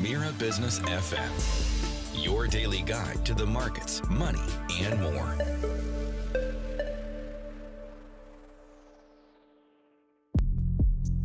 Mira Business FM, your daily guide to the markets, money, and more.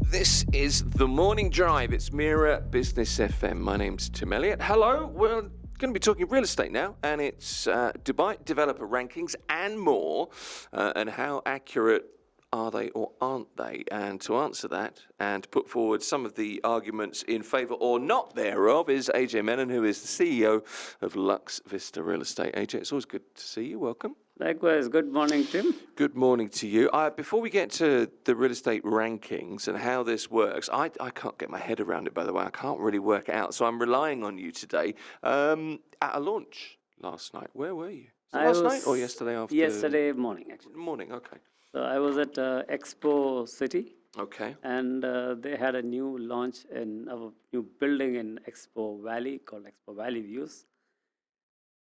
This is The Morning Drive. It's Mira Business FM. My name's Tim Elliott. Hello. We're going to be talking real estate now, and it's Dubai developer rankings and more, and how accurate are they or aren't they? And to answer that and to put forward some of the arguments in favour or not thereof is Ajay Menon, who is the CEO of Luxe Vista Real Estate. Ajay, it's always good to see you. Welcome. Likewise. Good morning, Tim. Good morning to you. Before we get to the real estate rankings and how this works, I can't get my head around it, by the way. I can't really work it out. So I'm relying on you today. At a launch last night, where were you? Last night or yesterday afternoon? Yesterday morning, actually. Morning, okay. So I was at Expo City. Okay. And they had a new launch in a new building in Expo Valley called Expo Valley Views.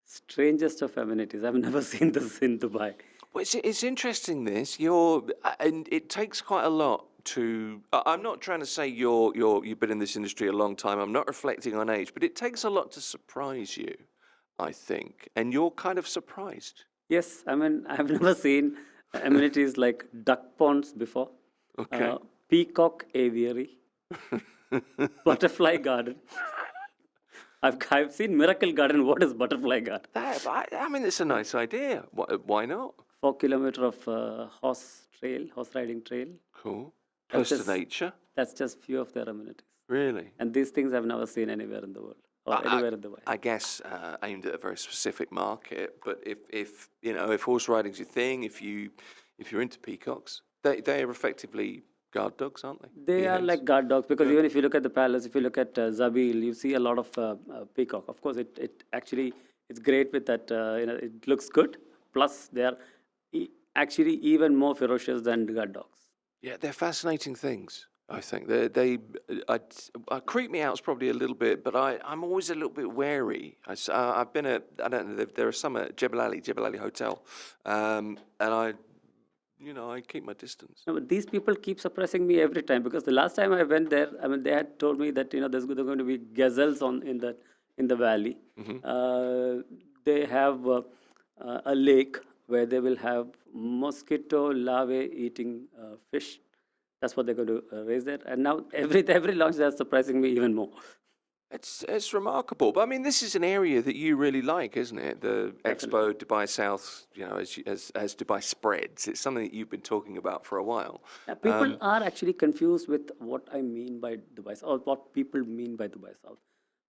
Strangest of amenities. I've never seen this in Dubai. Well, it's interesting this. And it takes quite a lot to. I'm not trying to say you've been in this industry a long time. I'm not reflecting on age, but it takes a lot to surprise you, I think. And you're kind of surprised. Yes, I mean I've never seen amenities like duck ponds before. Okay. Peacock aviary, butterfly garden. I've seen Miracle Garden. What is Butterfly Garden? I mean, it's a nice idea. Why not? 4 kilometer of horse riding trail. Cool. Close to nature. That's just few of their amenities. Really? And these things I've never seen anywhere in the world or anywhere in the world. I guess aimed at a very specific market. But if horse riding's your thing, if you're into peacocks, they are effectively guard dogs, aren't they? They are like guard dogs because even if you look at the palace, if you look at Zabil, you see a lot of peacock. Of course, it's great with that. It looks good. Plus, they are actually even more ferocious than guard dogs. Yeah, they're fascinating things. I think they creep me out is probably a little bit, but I'm always a little bit wary. I've been I don't know. There are some at Jebel Ali Hotel, and I keep my distance. No, but these people keep surprising me every time because the last time I went there, I mean, they had told me that there's going to be gazelles in the valley. Mm-hmm. They have a lake where they will have mosquito larvae eating fish. That's what they're going to raise there. And now every launch they're surprising me even more. It's remarkable, but I mean, this is an area that you really like, isn't it? The Expo Dubai South, as Dubai spreads, it's something that you've been talking about for a while. Yeah, people are actually confused with what I mean by Dubai South, or what people mean by Dubai South.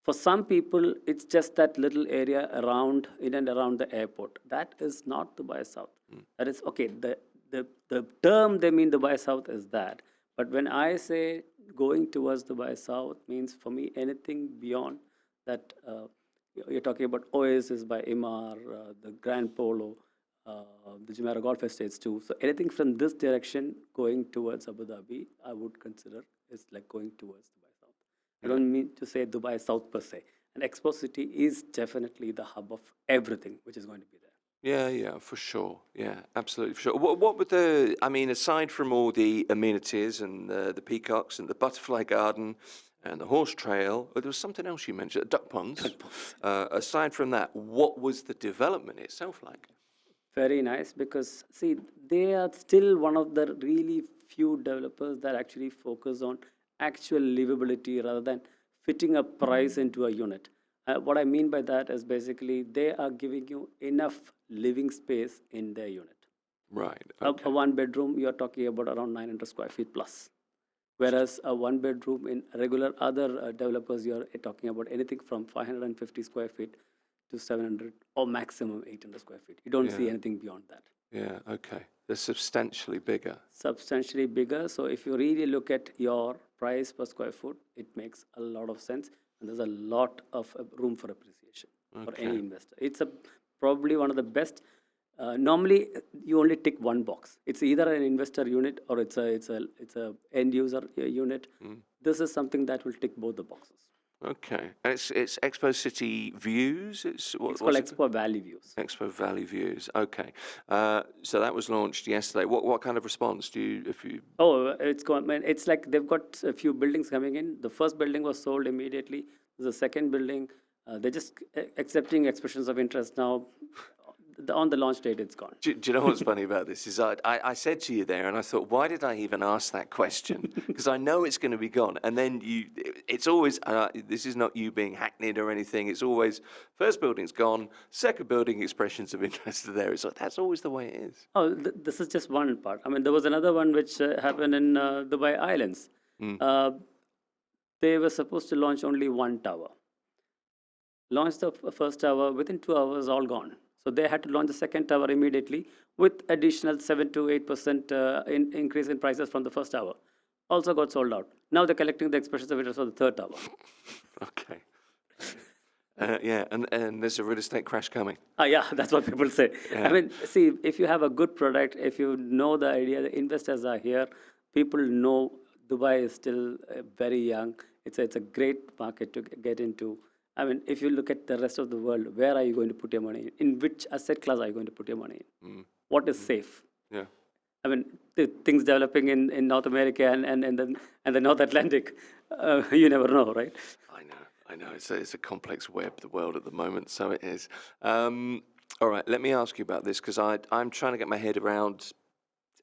For some people, it's just that little area in and around the airport. That is not Dubai South. That is okay. The term they mean Dubai South is that, but when I say going towards Dubai South means for me anything beyond that. You're talking about Oasis by Imar, the Grand Polo, the Jumeirah Golf Estates too. So anything from this direction going towards Abu Dhabi, I would consider is like going towards Dubai South. I don't mean to say Dubai South per se. And Expo City is definitely the hub of everything which is going to be there. Yeah, for sure. Yeah, absolutely, for sure. What would aside from all the amenities and the peacocks and the butterfly garden and the horse trail, there was something else you mentioned, duck ponds. Aside from that, what was the development itself like? Very nice because, see, they are still one of the really few developers that actually focus on actual livability rather than fitting a price into a unit. What I mean by that is basically they are giving you enough living space in their unit. Right. Okay. A one bedroom, you're talking about around 900 square feet plus. Whereas a one bedroom in regular other developers, you're talking about anything from 550 square feet to 700 or maximum 800 square feet. You don't see anything beyond that. Yeah, okay. They're substantially bigger. Substantially bigger. So if you really look at your price per square foot, it makes a lot of sense. And there's a lot of room for appreciation for any investor. It's probably one of the best. Normally, you only tick one box. It's either an investor unit or it's a end user unit. This is something that will tick both the boxes. Okay. And it's Expo City Views? It's What's called it? Expo Valley Views. Expo Valley Views. Okay. So that was launched yesterday. What kind of response do you, if you... Oh, it's like they've got a few buildings coming in. The first building was sold immediately. The second building, they're just accepting expressions of interest now. On the launch date, it's gone. Do you know what's funny about this is I said to you there, and I thought, why did I even ask that question? Because I know it's going to be gone. And then it's always, this is not you being hackneyed or anything. It's always, first building's gone, second building, expressions of interest are there. It's like, that's always the way it is. Oh, this is just one part. I mean, there was another one which happened in Dubai Islands. They were supposed to launch only one tower. Launched the first tower, within 2 hours, all gone. So they had to launch the second tower immediately with additional 7 to 8% increase in prices from the first tower. Also got sold out. Now they're collecting the expressions of interest for the third tower. Okay. Yeah, and there's a real estate crash coming. Yeah, that's what people say. Yeah. I mean, see, if you have a good product, if you know the idea, the investors are here, people know Dubai is still very young. It's a great market to get into. I mean, if you look at the rest of the world, where are you going to put your money in? In which asset class are you going to put your money in? What is safe? Yeah. I mean, the things developing in North America and the North Atlantic, you never know, right? I know. It's a complex web, the world at the moment, so it is. All right, let me ask you about this, because I'm trying to get my head around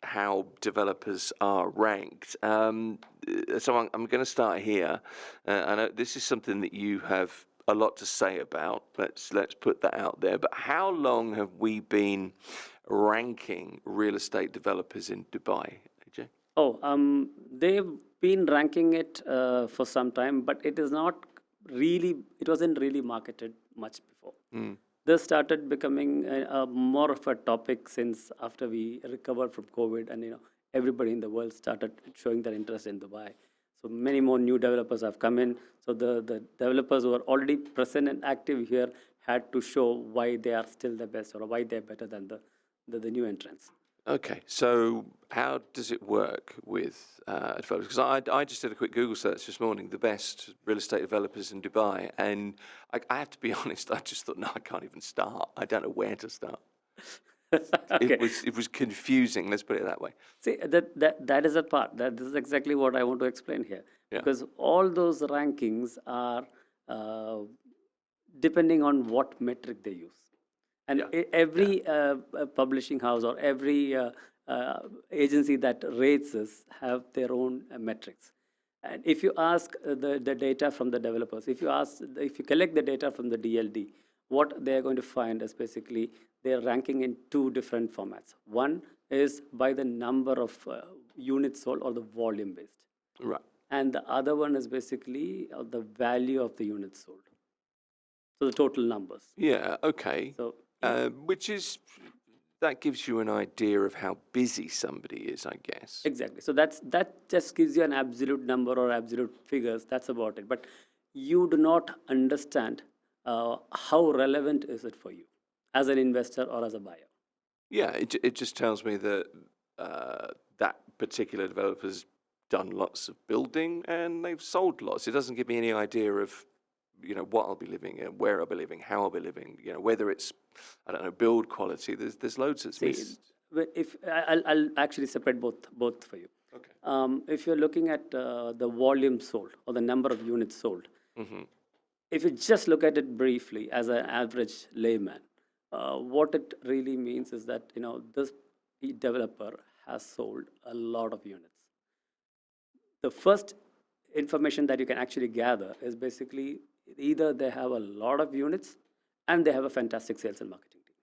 how developers are ranked. So I'm going to start here. I know this is something that you have a lot to say about. Let's put that out there. But how long have we been ranking real estate developers in Dubai, AJ? Oh, they've been ranking it for some time, but it wasn't really marketed much before. This started becoming more of a topic since after we recovered from COVID, and everybody in the world started showing their interest in Dubai. So many more new developers have come in. So the developers who are already present and active here had to show why they are still the best, or why they're better than the new entrants. Okay, so how does it work with developers? Because I just did a quick Google search this morning, the best real estate developers in Dubai, and I have to be honest, I just thought, no, I can't even start. I don't know where to start. Okay. It was confusing, let's put it that way. See, that is a part. This is exactly what I want to explain here. Yeah. Because all those rankings are depending on what metric they use. And every publishing house or every agency that rates us have their own metrics. And if you ask the data from the developers, if you collect the data from the DLD, what they're going to find is basically they're ranking in two different formats. One is by the number of units sold, or the volume based. Right. And the other one is basically the value of the units sold. So the total numbers. Yeah, okay. So That gives you an idea of how busy somebody is, I guess. exactly. So that just gives you an absolute number or absolute figures. That's about it. But you do not understand how relevant is it for you as an investor or as a buyer. Yeah, it just tells me that that particular developer's done lots of building and they've sold lots. It doesn't give me any idea of what I'll be living in, where I'll be living, how I'll be living, whether it's, I don't know, build quality. There's loads that's missed. If I'll actually separate both for you. Okay. If you're looking at the volume sold or the number of units sold, if you just look at it briefly as an average layman, what it really means is that this developer has sold a lot of units. The first information that you can actually gather is basically either they have a lot of units and they have a fantastic sales and marketing team.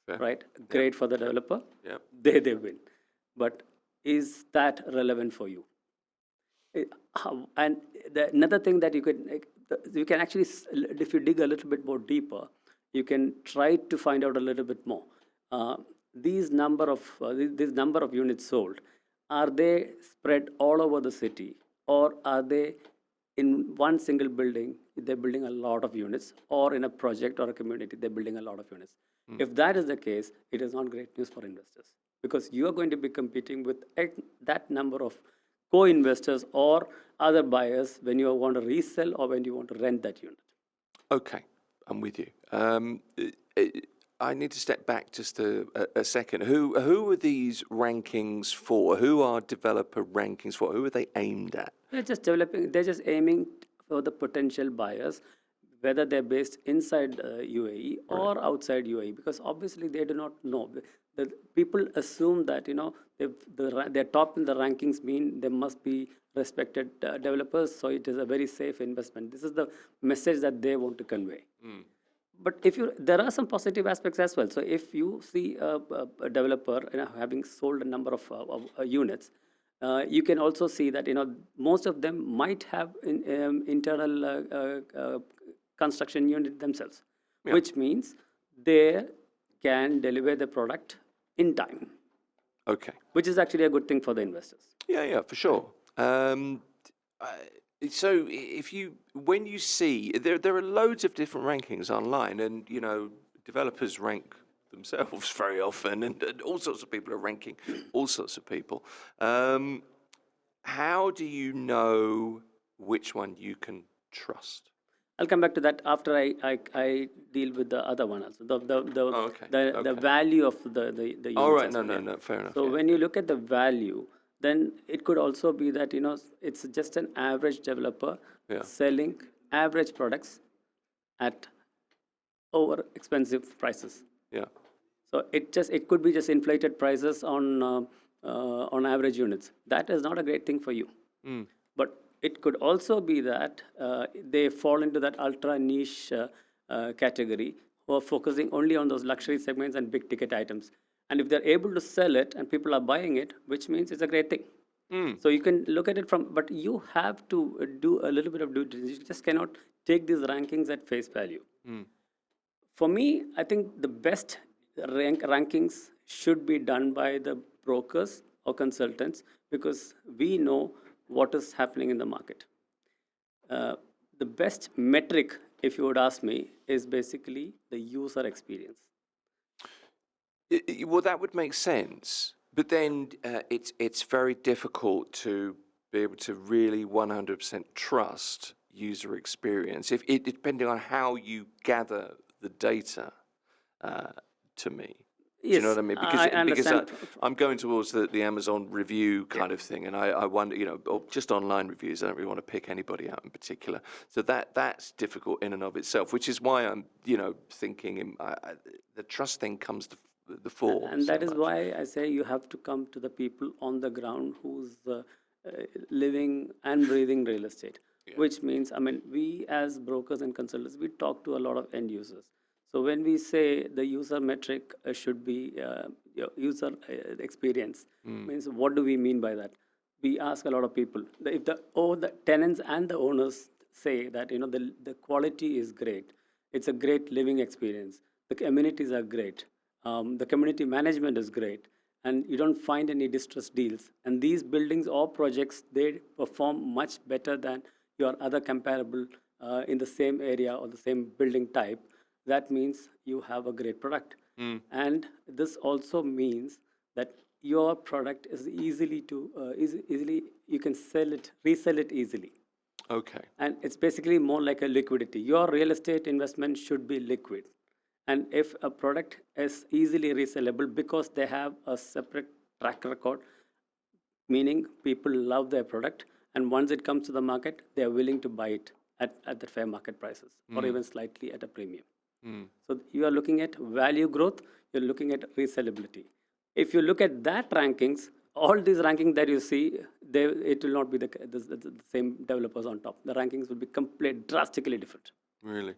Fair. Right? Great for the developer. Yeah. They win. But is that relevant for you? And another thing that you can actually, if you dig a little bit more deeper, you can try to find out a little bit more. These number of units sold, are they spread all over the city, or are they in one single building? They're building a lot of units, or in a project or a community, they're building a lot of units. If that is the case, it is not great news for investors, because you are going to be competing with that number of co-investors or other buyers when you want to resell or when you want to rent that unit. Okay, I'm with you. I need to step back just a second. Who are these rankings for? Who are developer rankings for? Who are they aimed at? They're just aiming for the potential buyers, whether they're based inside UAE or outside UAE, because obviously they do not know. The people assume that, they're top in the rankings mean they must be respected developers, so it is a very safe investment. This is the message that they want to convey. But there are some positive aspects as well. So if you see a developer having sold a number of units, you can also see that most of them might have internal construction unit themselves, which means they can deliver the product in time. Okay. Which is actually a good thing for the investors. Yeah, for sure. So when you see, there are loads of different rankings online, and developers rank themselves very often, and all sorts of people are ranking all sorts of people. How do you know which one you can trust? I'll come back to that after I deal with the other one also. The value of the units. All right, as well. no, fair enough. So when you look at the value, then it could also be that it's just an average developer selling average products at over expensive prices. Yeah. So it could be just inflated prices on average units. That is not a great thing for you. But it could also be that they fall into that ultra niche category, who are focusing only on those luxury segments and big ticket items. And if they're able to sell it and people are buying it, which means it's a great thing. So you can look at it but you have to do a little bit of due diligence. You just cannot take these rankings at face value. For me, I think the best rankings should be done by the brokers or consultants, because we know what is happening in the market. The best metric, if you would ask me, is basically the user experience. Well, that would make sense, but then it's very difficult to be able to really 100% trust user experience, depending on how you gather the data. To me, do you know what I mean? Because I'm going towards the Amazon review kind of thing, and I wonder, or just online reviews. I don't really want to pick anybody out in particular. So that's difficult in and of itself, which is why I'm thinking the trust thing comes to the fore. And that is why I say you have to come to the people on the ground who's living and breathing real estate. Which means, we as brokers and consultants, we talk to a lot of end users. So when we say the user metric should be user experience, means what do we mean by that? We ask a lot of people. If the tenants and the owners say that the quality is great, it's a great living experience, the amenities are great, the community management is great, and you don't find any distressed deals, and these buildings or projects, they perform much better than your other comparable in the same area or the same building type, that means you have a great product. And this also means that your product is easily you can resell it easily. Okay. And it's basically more like a liquidity. Your real estate investment should be liquid. And if a product is easily resellable because they have a separate track record, meaning people love their product, and once it comes to the market, they are willing to buy it at the fair market prices or even slightly at a premium. So you are looking at value growth, you're looking at resellability. If you look at that rankings, all these rankings that you see, it will not be the same developers on top. The rankings will be drastically different. Really?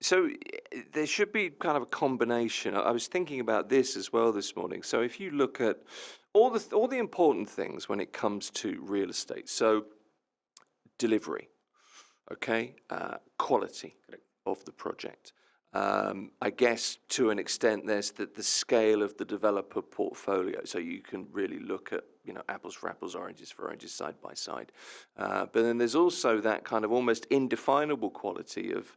So there should be kind of a combination. I was thinking about this as well this morning. So if you look at all the important things when it comes to real estate, so delivery, okay, quality of the project. I guess to an extent there's the scale of the developer portfolio, so you can really look at apples for apples, oranges for oranges, side by side. But then there's also that kind of almost indefinable quality of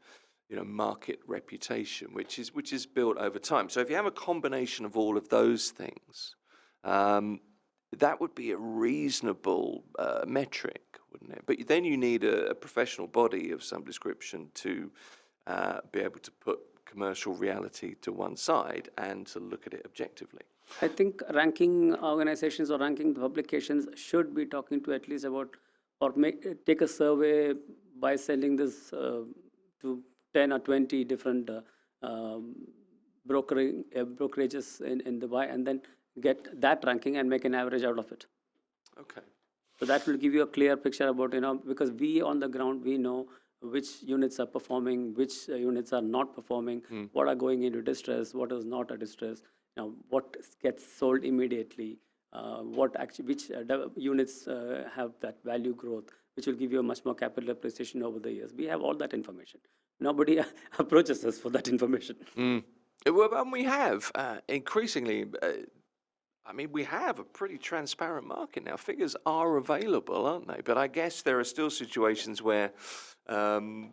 market reputation, which is built over time. So if you have a combination of all of those things, That would be a reasonable metric, wouldn't it? But then you need a professional body of some description to be able to put commercial reality to one side and to look at it objectively. I think ranking organizations or ranking publications should be talking to at least about, or take a survey by sending this to 10 or 20 different brokerages in Dubai, and then get that ranking and make an average out of it. Okay. So that will give you a clear picture about, because we on the ground, we know which units are performing, which units are not performing, what are going into distress, what is not a distress, what gets sold immediately, which units have that value growth, which will give you a much more capital appreciation over the years. We have all that information. Nobody approaches us for that information. Well, and we have increasingly. We have a pretty transparent market now. Figures are available, aren't they? But I guess there are still situations where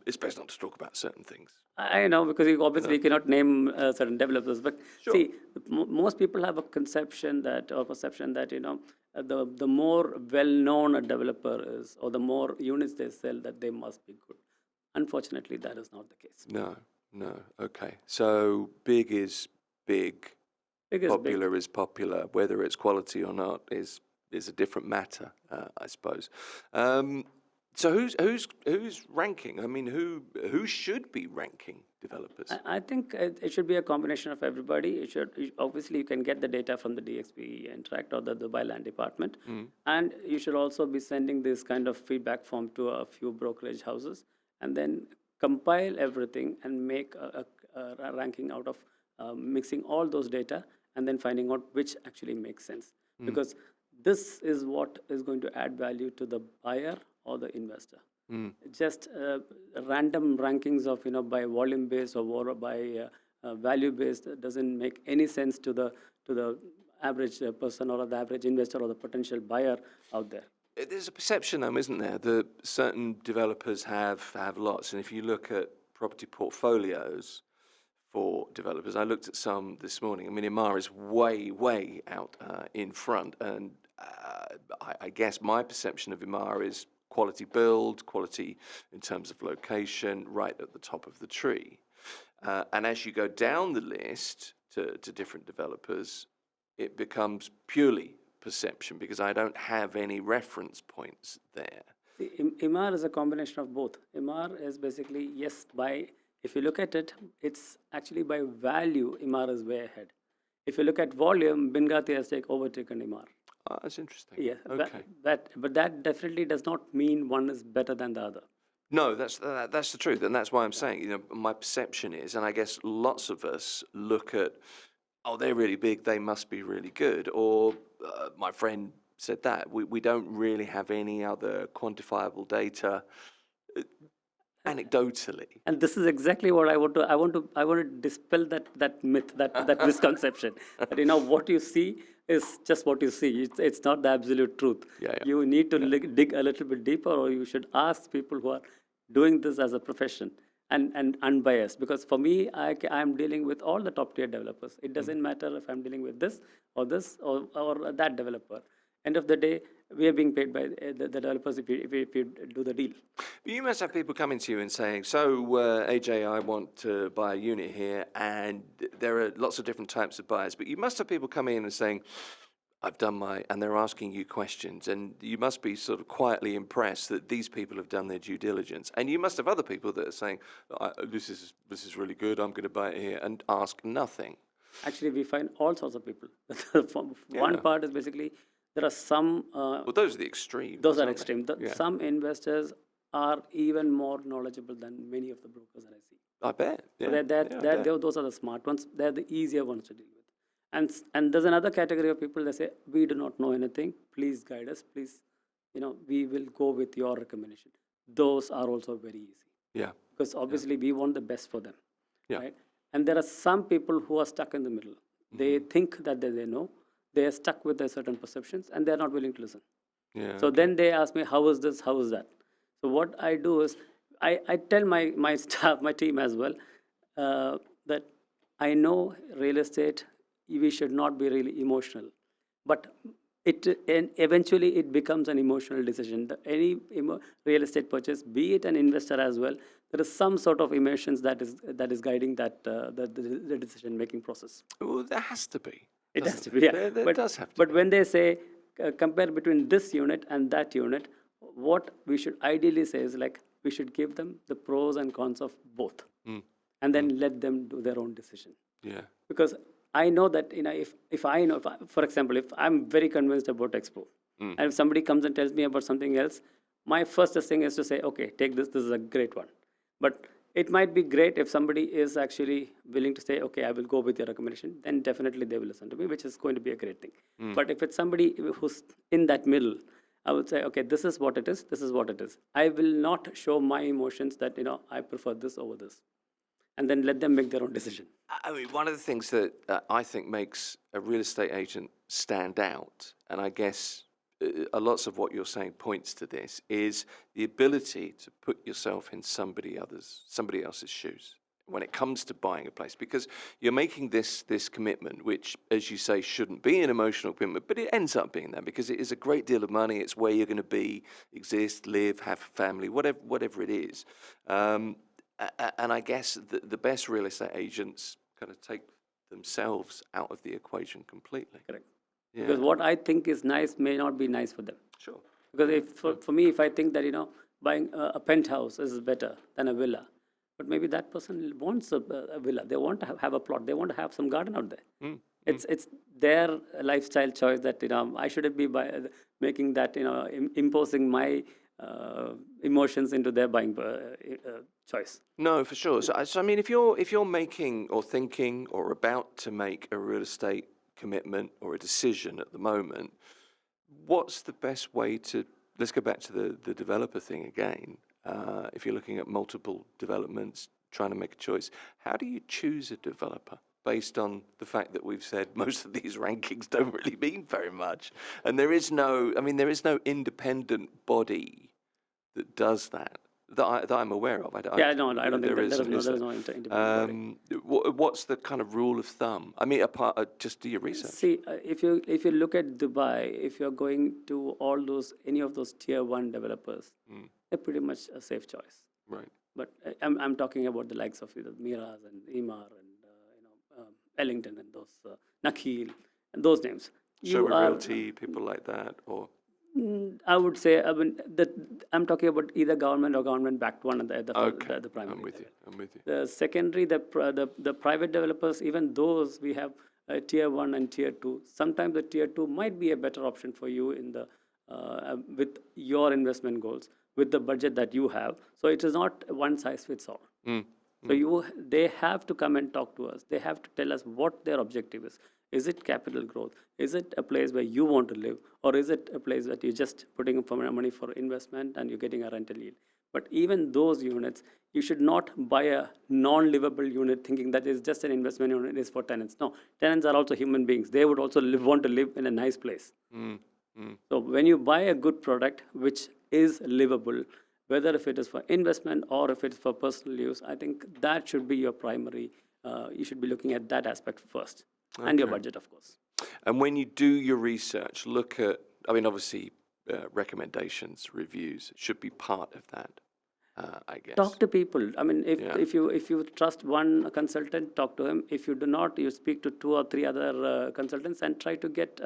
it's best not to talk about certain things. I know, because you obviously cannot name certain developers. But see, most people have a conception that, or perception that, the more well-known a developer is, or the more units they sell, that they must be good. Unfortunately, that is not the case. No. Okay. So big is big. Popular is popular. Whether it's quality or not is a different matter, I suppose. So who's ranking? Who should be ranking developers? I think it should be a combination of everybody. Obviously, you can get the data from the DXB Interact or the Dubai Land Department, and you should also be sending this kind of feedback form to a few brokerage houses, and then compile everything and make a ranking out of mixing all those data, and then finding out which actually makes sense. Because this is what is going to add value to the buyer or the investor. Just random rankings of, by volume based or by value based doesn't make any sense to the average person or the average investor or the potential buyer out there. There's a perception, though, isn't there, that certain developers have lots. And if you look at property portfolios for developers, I looked at some this morning. Mira is way out in front. And I guess my perception of Mira is quality build, quality in terms of location, right at the top of the tree. And as you go down the list to different developers, it becomes purely perception, because I don't have any reference points there. Mira is a combination of both. Mira is basically, yes, if you look at it, it's actually by value, Mira is way ahead. If you look at volume, Bingati has overtaken Mira. Oh, that's interesting. Yeah, okay. But that definitely does not mean one is better than the other. No, that's the truth, and that's why I'm saying, my perception is, and I guess lots of us look at, oh, they're really big, they must be really good, or my friend said that. We don't really have any other quantifiable data anecdotally. And this is exactly what I want to dispel that myth, that misconception. That what you see is just what you see. It's not the absolute truth. Yeah. You need to dig a little bit deeper, or you should ask people who are doing this as a profession and unbiased. Because for me, I'm dealing with all the top tier developers. It doesn't matter if I'm dealing with this or that developer. End of the day, we are being paid by the developers if you do the deal. But you must have people coming to you and saying, so AJ, I want to buy a unit here, and there are lots of different types of buyers. But you must have people coming in and saying, and they're asking you questions, and you must be sort of quietly impressed that these people have done their due diligence. And you must have other people that are saying, this is really good, I'm going to buy it here, and ask nothing. Actually, we find all sorts of people. One part is basically, there are some... well, those are the extremes. Those are extreme. Some investors are even more knowledgeable than many of the brokers that I see. I bet. Those are the smart ones. They're the easier ones to deal with. And there's another category of people that say, we do not know anything. Please guide us. Please, we will go with your recommendation. Those are also very easy. Yeah. Because obviously we want the best for them. Yeah. Right? And there are some people who are stuck in the middle. They think that they know. They are stuck with their certain perceptions, and they're not willing to listen. Yeah. So then they ask me, how is this? How is that? So what I do is, I tell my staff, my team as well, that I know real estate, we should not be really emotional. But and eventually it becomes an emotional decision. Any real estate purchase, be it an investor as well, there is some sort of emotions that is guiding the decision making process. Well, there has to be. It has doesn't to be, yeah. There does have to But when they say compare between this unit and that unit, what we should ideally say is like we should give them the pros and cons of both, and then let them do their own decision. Yeah. Because I know that if I know, for example, if I'm very convinced about Expo, and if somebody comes and tells me about something else, my first thing is to say, okay, take this. This is a great one. But it might be great if somebody is actually willing to say, okay, I will go with your recommendation. Then definitely they will listen to me, which is going to be a great thing. But if it's somebody who's in that middle, I would say, okay, this is what it is. This is what it is. I will not show my emotions that I prefer this over this, and then let them make their own decision. I mean, one of the things that I think makes a real estate agent stand out, and I guess lots of what you're saying points to this, is the ability to put yourself in somebody else's shoes when it comes to buying a place, because you're making this commitment, which, as you say, shouldn't be an emotional commitment, but it ends up being that because it is a great deal of money. It's where you're going to be, exist, live, have a family, whatever it is. And I guess the best real estate agents kind of take themselves out of the equation completely. Correct. Yeah. Because what I think is nice may not be nice for them. Sure. Because for me, if I think that buying a penthouse is better than a villa, but maybe that person wants a villa. They want to have a plot. They want to have some garden out there. It's their lifestyle choice that I shouldn't be making that imposing my emotions into their buying choice. No, for sure. So I mean, if you're making or thinking or about to make a real estate commitment or a decision at the moment, what's the best way to? Let's go back to the developer thing again. If you're looking at multiple developments, trying to make a choice, how do you choose a developer based on the fact that we've said most of these rankings don't really mean very much, and there is no independent body that does that I'm aware of. I don't think there is no independent body. What's the kind of rule of thumb? I mean, just do your research. See, if you look at Dubai, if you're going to any of those tier 1 developers, they're pretty much a safe choice. Right. But I'm talking about the likes of Miras and Emar and Ellington and those Nakhil and those names. Sherwood Realty, people like that, or I would say I'm talking about either government or government-backed one and the primary. I'm with you. The secondary, the private developers, even those we have tier 1 and tier 2. Sometimes the tier 2 might be a better option for you with your investment goals, with the budget that you have. So it is not one size fits all. So they have to come and talk to us. They have to tell us what their objective is. Is it capital growth? Is it a place where you want to live? Or is it a place that you're just putting up money for investment and you're getting a rental yield? But even those units, you should not buy a non-livable unit thinking that it's just an investment unit, is for tenants. No, tenants are also human beings. They would also want to live in a nice place. So when you buy a good product which is livable, whether if it is for investment or if it's for personal use, I think that should be your primary. You should be looking at that aspect first. Okay. And your budget, of course. And when you do your research, look at, obviously, recommendations, reviews should be part of that, I guess. Talk to people. If you trust one consultant, talk to him. If you do not, you speak to 2 or 3 other consultants and try to get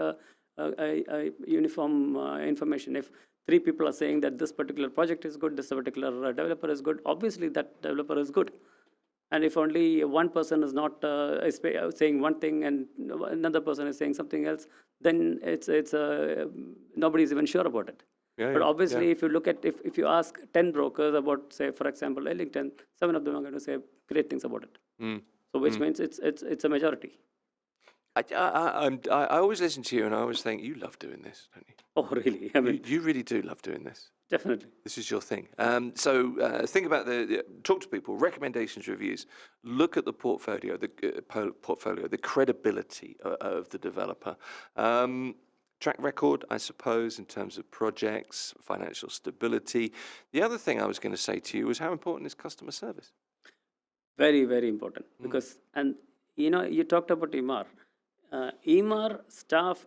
a uniform information. If 3 people are saying that this particular project is good, this particular developer is good, obviously that developer is good. And if only one person is not saying one thing and another person is saying something else, then it's nobody's even sure about it. But obviously, if you look at if you ask 10 brokers about, say, for example, Ellington, 7 of them are going to say great things about it. So which means it's a majority. I always listen to you and I always think you love doing this, don't you? Oh, really? You really do love doing this. Definitely. This is your thing. So think about talk to people, recommendations, reviews. Look at the portfolio, the credibility of the developer. Track record, I suppose, in terms of projects, financial stability. The other thing I was going to say to you was how important is customer service? Very, very important. Because, and you talked about Emar. Emar staff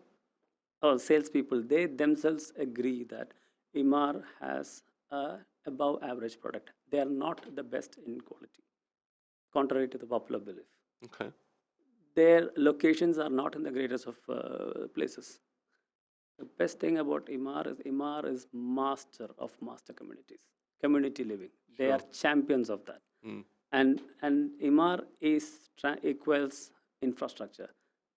or salespeople, they themselves agree that Emaar has a above average product. They are not the best in quality, contrary to the popular belief. Okay. Their locations are not in the greatest of places. The best thing about Emaar is master of master communities, community living. They are champions of that. And Emaar equals infrastructure.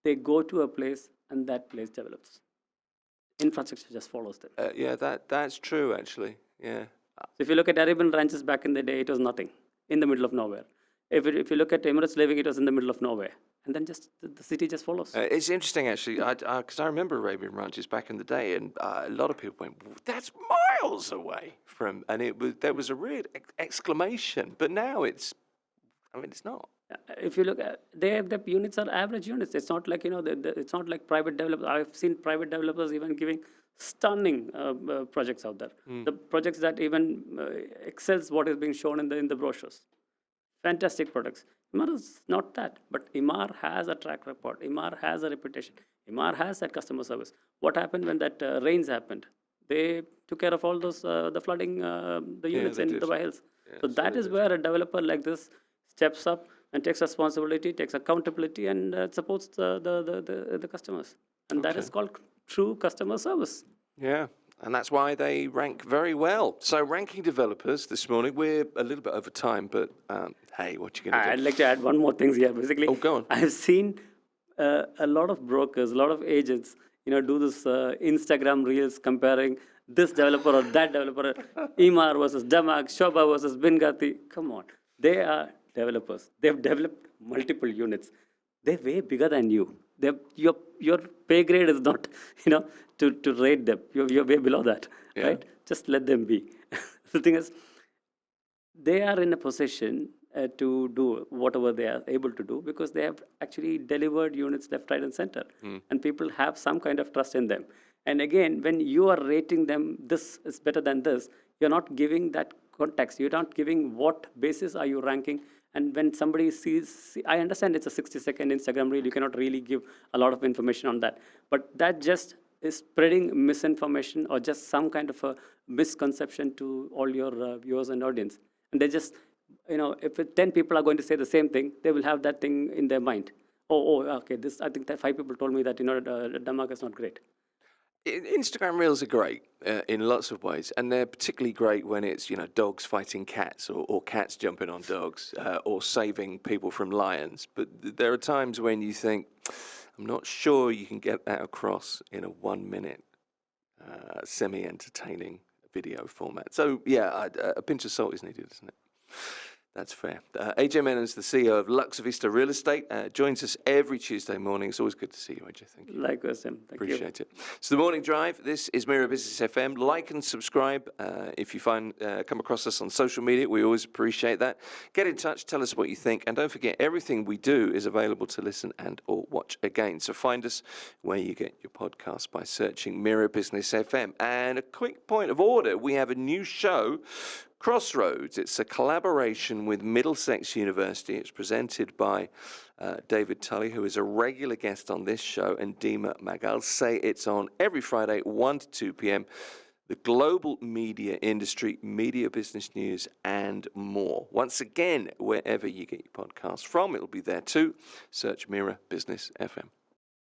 They go to a place and that place develops. Infrastructure just follows them. Yeah, that's true, actually. Yeah. So if you look at Arabian ranches back in the day, it was nothing, in the middle of nowhere. If you look at Emirates Living, it was in the middle of nowhere. And then just the city just follows. It's interesting, actually, because I remember Arabian ranches back in the day, and a lot of people went, "That's miles away from," and there was a real exclamation. But now it's not. If you look at, the units are average units. It's not like, it's not like private developers. I've seen private developers even giving stunning projects out there. The projects that even excels what is being shown in the brochures. Fantastic products. Emaar is not that, but Emaar has a track record. Emaar has a reputation. Emaar has that customer service. What happened when that rains happened? They took care of all those the flooding the units in Dubai Hills. Yeah, so that is where a developer like this steps up and takes responsibility, takes accountability, and supports the customers. And that is called true customer service. Yeah. And that's why they rank very well. So, ranking developers this morning, we're a little bit over time, but hey, what you going to do? I'd like to add one more thing here. Basically, go on. I've seen a lot of brokers, a lot of agents, do this Instagram reels comparing this developer or that developer, Emaar versus Damag, Shoba versus Bingati. Come on, they are developers. They've developed multiple units. They're way bigger than you. Your pay grade is not, to rate them. You're way below that, right? Just let them be. The thing is, they are in a position to do whatever they are able to do because they have actually delivered units left, right, and center. And people have some kind of trust in them. And again, when you are rating them, this is better than this, you're not giving that context. You're not giving what basis are you ranking. And when somebody sees, I understand it's a 60-second Instagram reel. You cannot really give a lot of information on that. But that just is spreading misinformation or just some kind of a misconception to all your viewers and audience. And they just, if 10 people are going to say the same thing, they will have that thing in their mind. Okay, I think that 5 people told me that, Damak is not great. Instagram reels are great in lots of ways, and they're particularly great when it's dogs fighting cats or cats jumping on dogs or saving people from lions. But there are times when you think, I'm not sure you can get that across in a 1-minute semi-entertaining video format. So yeah, a pinch of salt is needed, isn't it? That's fair. Ajay Menon is the CEO of Luxe Vista Real Estate. Joins us every Tuesday morning. It's always good to see you, Ajay. Thank you. Likewise, Tim. Appreciate it. So the Morning Drive, this is Mira Business FM. Like and subscribe if you come across us on social media. We always appreciate that. Get in touch. Tell us what you think. And don't forget, everything we do is available to listen and or watch again. So find us where you get your podcast by searching Mira Business FM. And a quick point of order, we have a new show, Crossroads. It's a collaboration with Middlesex University. It's presented by David Tully, who is a regular guest on this show, and Dima Magal. Say it's on every Friday, 1 to 2 p.m. The global media industry, media business news, and more. Once again, wherever you get your podcast from, it'll be there too. Search Mira Business FM.